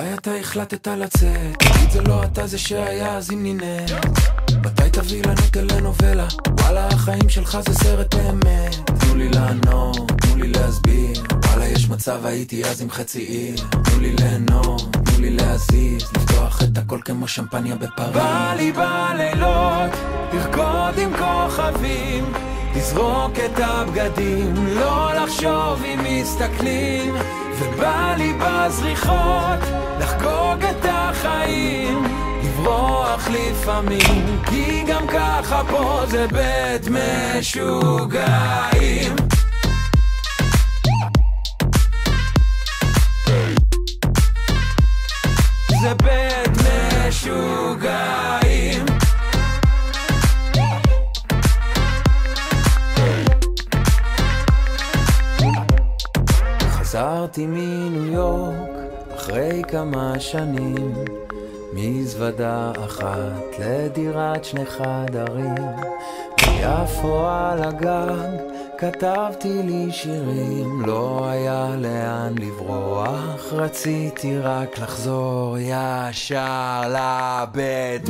מתי אתה החלטת לצאת? תגיד זה לא אתה זה שהיה אז אם נינט. מתי תביא לנו טלנובלה? וואלה החיים שלך זה סרט באמת. תנו לי לענות, תנו לי להסביר. וואלה יש מצב הייתי אז עם חצי עיר. תנו לי ליהנות, תנו לי להזיז. לפתוח את הכל כמו שמפניה בפריז. בא לי בלילות לרקוד עם כוכבים, לזרוק את הבגדים, לא לחשוב אם מסתכלים. ובא לי בזריחות לחגוג את החיים, לברוח לפעמים, כי גם ככה פה זה בית משוגעים. זה בית משוגעים. חזרתי מניו יורק אחרי כמה שנים, מזוודה אחת לדירת 2 חדרים. ביפו על הגג כתבתי לי שירים, לא היה לאן לברוח, רציתי רק לחזור ישר לבית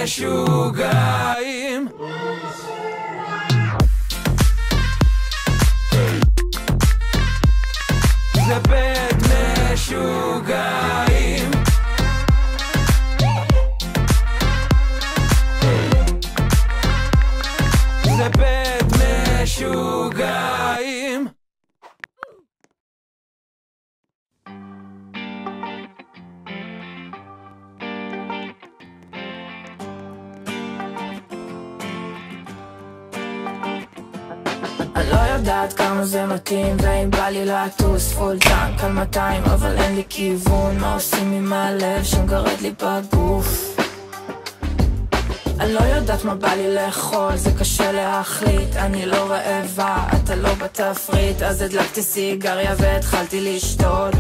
משוגעים. זה בית משוגעים. זה בית משוגעים. אני לא יודעת כמה זה מתאים, ואם בא לי לטוס פול טנק על 200, אבל אין לי כיוון. מה עושים עם הלב שמגרד לי בגוף? אני לא יודעת מה בא לי לאכול, זה קשה להחליט. אני לא רעבה, אתה לא בתפריט. אז הדלקתי סיגריה והתחלתי לשתות.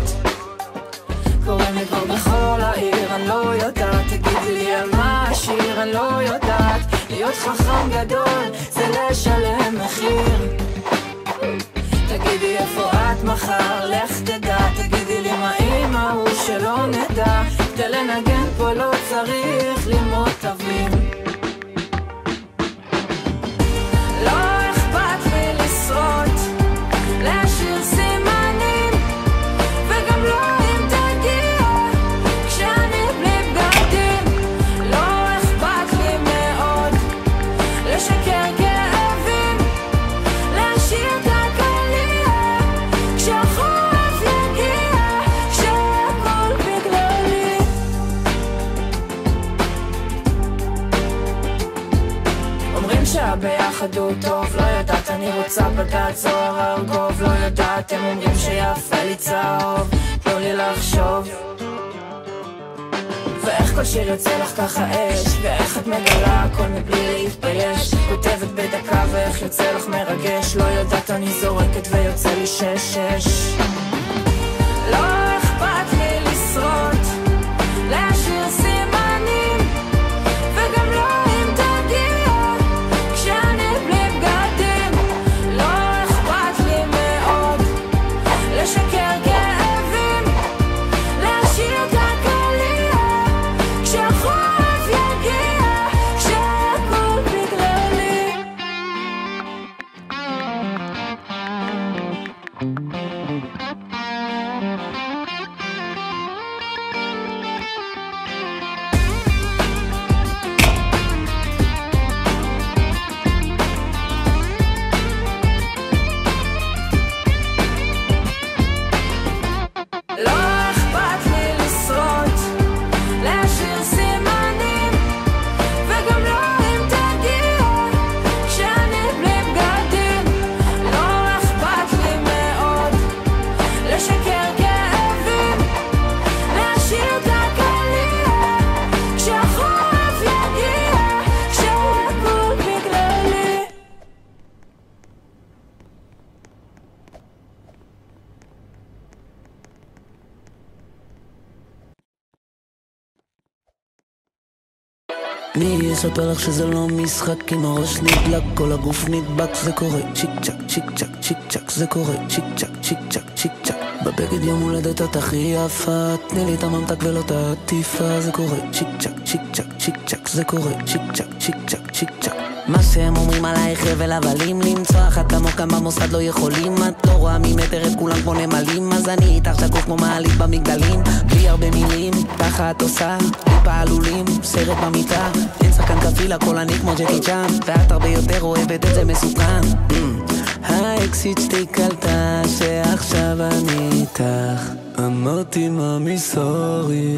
קוראים לי כבר בכל העיר, אני לא יודעת. תגידי לי על מה השיר, אני לא יודעת. להיות חכם גדול זה לשלם מחיר. תגידי איפה את מחר, לך תדע. תגידי לי מה עם ההוא שלא נדע. כדי לנגן פה לא צריך ללמוד תווים. לא אכפת לי לשרוט, להשאיר סימנים, וגם לא אם תגיע כשאני בלי בגדים. לא אכפת לי מאוד לשקר כאבים, להשאיר את הקליעה כשהחורף יגיע, כשהכל בגללי. אומרים שהביחד הוא טוב, לא יודעת, אני רוצה בדעת זוהר ארגוב. לא יודעת, הם אומרים שיפה לי צהוב, תנו לי לחשוב. ואיך כל שיר יוצא לך ככה אש, ואיך את מגלה הכל מבלי להתבייש. כותבת בדקה ואיך יוצא לך מרגש. לא יודעת, אני זורקת ויוצא לי 6-6. לא אכפת לי לשרוט, להשאיר סימנים, וגם לא אם תגיע כשאני בלי בגדים. לא אכפת לי מאוד לשקר כאבים, להשאיר את הקליעה כשהחורף יגיע, כשהכל בגללי. לא אכפת לי לשרוט, להשאיר סימנים, וגם לא אם תגיע כשאני בלי בגדים. לא אכפת לי מאוד לשקר כאבים, להשאיר את הקליעה כשהחורף יגיע, כשהכל בגללי. אני אספר לך שזה לא משחק, אם הראש נדלק כל הגוף נדבק. זה קורה צ'יק צ'ק צ'יק צ'ק צ'יק צ'ק, זה קורה צ'יק צ'ק צ'יק צ'ק צ'יק צ'ק. בבגד יום הולדת את הכי יפה, תני לי את הממתק ולא את העטיפה. זה קורה צ'יק צ'ק צ'יק צ'ק צ'יק צ'ק, זה קורה צ'יק צ'ק צ'יק צ'ק צ'יק צ'ק. מה שהם אומרים עלייך חבל הבלים, למצוא אחת כמוך כאן במוסד לא יכולים. את לא רואה ממטר את כולם כמו נמלים, אז אני איתך שקוף כמו מעלית במגדלים. בלי הרבה מילים, ככה את עושה בלי פעלולים, סרט במיטה, אין שחקן כפיל, הכל אני כמו ג'קי צ'אן, ואת הרבה יותר אוהבת את זה מסוכן. האקסיט שתי קלטה שעכשיו אני איתך, אמרתי מאמי סורי.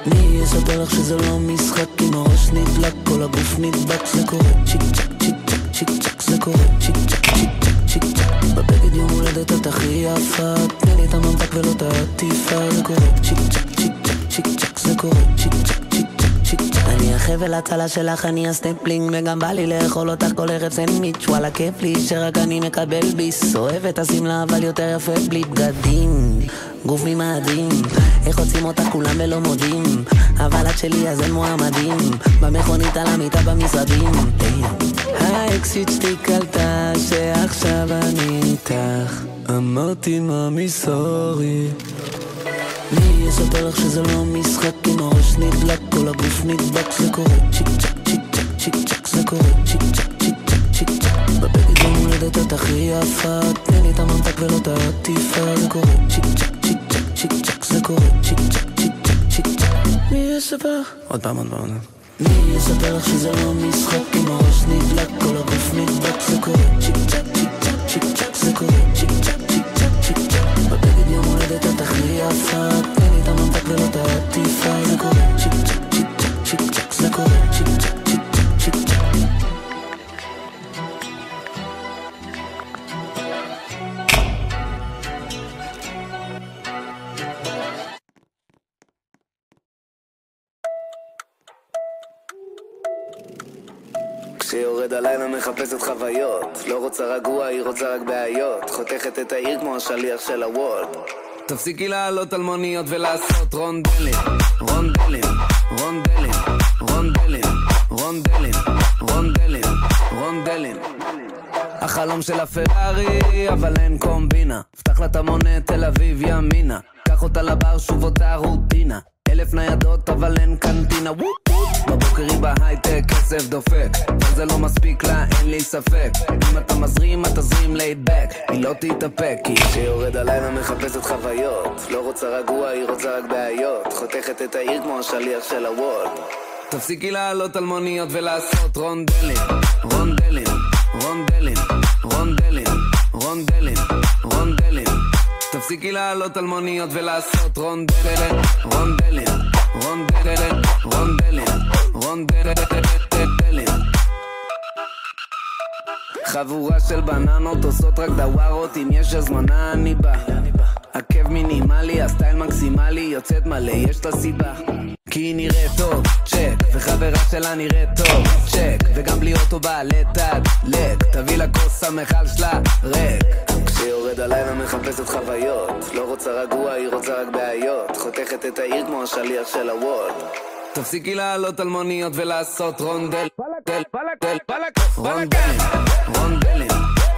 מי יספר לך שזה לא משחק, אם הראש נדלק כל הגוף נדבק. זה קורה צ'יק צ'ק צ'יק צ'ק צ'יק צ'ק, זה קורה צ'יק צ'ק צ'יק צ'ק צ'יק צ'ק. בבגד יום הולדת את הכי יפה, תני לי את הממתק ולא את העטיפה. זה קורה צ'יק צ'ק צ'יק צ'ק צ'יק צ'ק, זה קורה צ'יק צ'ק צ'יק צ'ק צ'יק צ'ק. אני החבל הצלה שלך, אני הסטמפלינג, וגם בא לי לאכול אותך כל ערב סנדוויץ'. וואלה כיף לי שרק אני מקבל ביס, אוהבת השמלה אבל יותר יפה בלי בגדים, גוף ממאדים, איך עוצים אותך כולם ולא מודים, אבל את שלי אז אין מועמדים, במכונית על המיטה במשרדים. האקסיט שתי קלטה שעכשיו אני איתך, אמרתי מאמי סורי. מי יספר לך שזה לא משחק, אם הראש נדלק כל הגוף נדבק. זה קורה צ'יק צ'ק צ'יק צ'ק צ'יק צ'ק, זה קורה צ'יק צ'ק צ'יק צ'ק צ'יק צ'ק. בבגד יום הולדת את הכי יפה, תני לי את הממתק ולא את העטיפה. זה קורה צ'יק צ'ק צ'יק צ'ק צ'יק צ'ק, זה קורה צ'יק צ'ק צ'יק צ'ק צ'יק צ'ק. מי יספר? עוד פעם. מי יספר לך שזה לא משחק, אם הראש נדלק כל הגוף נדבק. זה קורה צ'יק צ'ק צ'יק צ'ק צ'יק צ'ק, זה קורה צ'יק צ'ק צ'יק צ'ק צ'יק צ'ק. בבגד יום הולדת את הכי יפה, תני לי את הממתק ולא את העטיפה. זה קורה צ'יק צ'ק צ'יק צ'ק צ'יק צ'ק, זה קורה צ'יק צ'ק צ'יק צ'ק צ'יק צ'ק. כשיורד הלילה מחפשת חוויות, לא רוצה רגוע, היא רוצה רק בעיות, חותכת את העיר כמו השליח של הוולט. תפסיקי לעלות על מוניות ולעשות רונדלים, רונדלים, רונדלים, רונדלים, רונדלים, רונדלים, רונדלים. החלום של הפרארי, אבל אין קומבינה, פתח לה את המונה תל אביב ימינה, קח אותה לבר שוב אותה רוטינה, 1000 ניידות אבל אין קנטינה. בבוקר היא בהייטק, כסף דופק, אבל זה לא מספיק לה, אין לי ספק, אם אתה מזרים, אתה זרים laid back, היא לא תתאפק, כי כשיורד הלילה מחפשת חוויות, לא רוצה רגוע, היא רוצה רק בעיות, חותכת את העיר כמו השליח של הוולט. תפסיקי לעלות על מוניות ולעשות רונדלים, רונדלים, רונדלים, רונדלים, רונדלים, רונדלים. תפסיקי לעלות על מוניות ולעשות רונדלים, רונדלים, רונדלים, רונדלים, רונדלים. חבורה של בננות עושות רק דווארות, אם יש הזמנה אני בא, עקב מינימלי, הסטייל מקסימלי, יוצאת מלא, יש לה סיבה, כי היא נראית טוב, צ'ק, וחברה שלה נראית טוב, צ'ק, וגם בלי אוטו בעלת תדלק, תביא לה כוס המחל שלה ריק. כשיורד הלילה מחפשת חוויות, לא רוצה רגוע, היא רוצה רק בעיות, חותכת את העיר כמו השליח של הוולט. תפסיקי לעלות על מוניות ולעשות רונדל, רונדלים, רונדלים,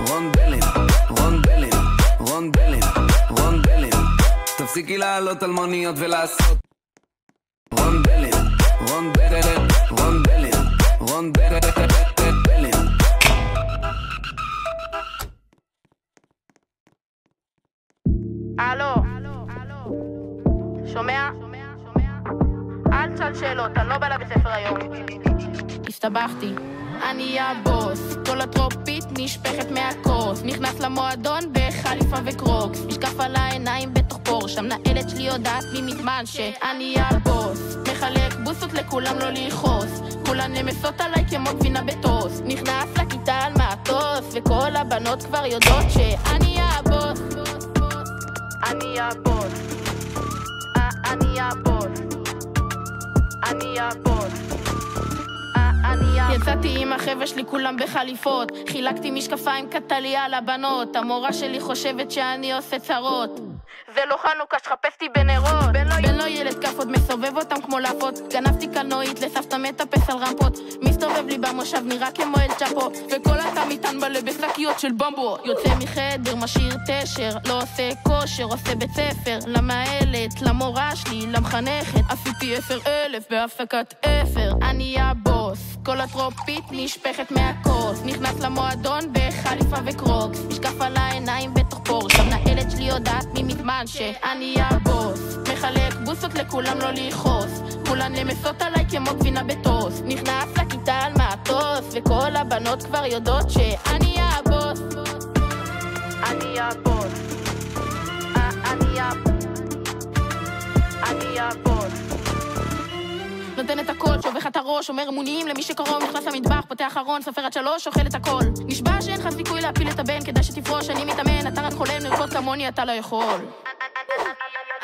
רונדלים, רונדלים, רונדלים, רונדלים. תפסיקי לעלות על מוניות ולעשות רונדלים, רונדלים, רונדלים, רונדלים. אלו, שומע? אל תשאל שאלות, אני לא בא לבית ספר היום. הסתבכתי, אני הבוס, כל הטרופית נשפכת מהכוס, נכנס למועדון בחליפה וקרוקס, משקף על העיניים בתוך פורש, המנהלת שלי יודעת לי מזמן שאני הבוס, מחלק בוסות לכולם לא ליחוס, כולן נמסות עליי כמו גבינה בטוס, נכנס לכיתה על מעטוס, וכל הבנות כבר יודעות שאני הבוס, אני הבוס, אני הבוס, אני הבוס. יצאתי עם החבר'ה שלי כולם בחליפות, חילקתי משקפיים קטליה לבנות, המורה שלי חושבת שאני עושה צרות, זה לא חנוכה, שחפש אותי בנרות. בן לא ילד כף עוד מסובב אותם כמו להפות. גנבתי קלנועית לסבתא מטפס על רמפות. מסתובב לי במושב נראה כמו אל צ'אפו, וכל אתה מטען בלה בשקיות של במבו. יוצא מחדר, משאיר תשר, לא עושה כושר, עושה בית ספר. למעלת, למורה שלי, למחנכת, עשיתי 10,000 בהפסקת אפר. אני הבוס, כל הטרופית נשפכת מהכוס. נכנס למועדון בחליפה וקרוקס, משקף על העיניים בתוך פורש. המנהלת שלי יודעת ממזמן שאני הבוס, מחלק בוסות לכולם לא לכעוס, כולן למסות עליי כמו גבינה בטוס. נכנס לכיתה על מטוס, וכל הבנות כבר יודעות שאני הבוס. אני הבוס, אני הבוס. נותן את הכל, שובך את הראש, אומר אמונים למי שקרוב, נכנס למטבח, פותח ארון, סופר עד 3, אוכל את הכל. נשבע שאין לך סיכוי להפיל את הבן, כדאי שתפרוש, אני מתאמן, אתה רק חולם, לרקוד כמוני, אתה לא יכול.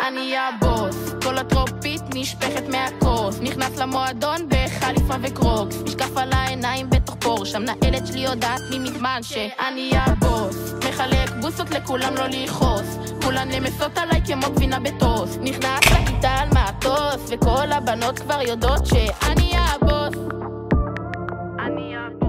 אני הבוס, כל הטרופית נשפכת מהכוס. נכנס למועדון בחליפה וקרוקס, משקף על העיניים בתוך פורש. המנהלת שלי יודעת ממזמן שאני הבוס, מחלק בוסות לכולם לא לכעוס, כולן למסות עליי כמו גבינה בטוס. נכנס לכיתה על מטוס, וכל הבנות כבר יודעות שאני הבוס. אני הבוס.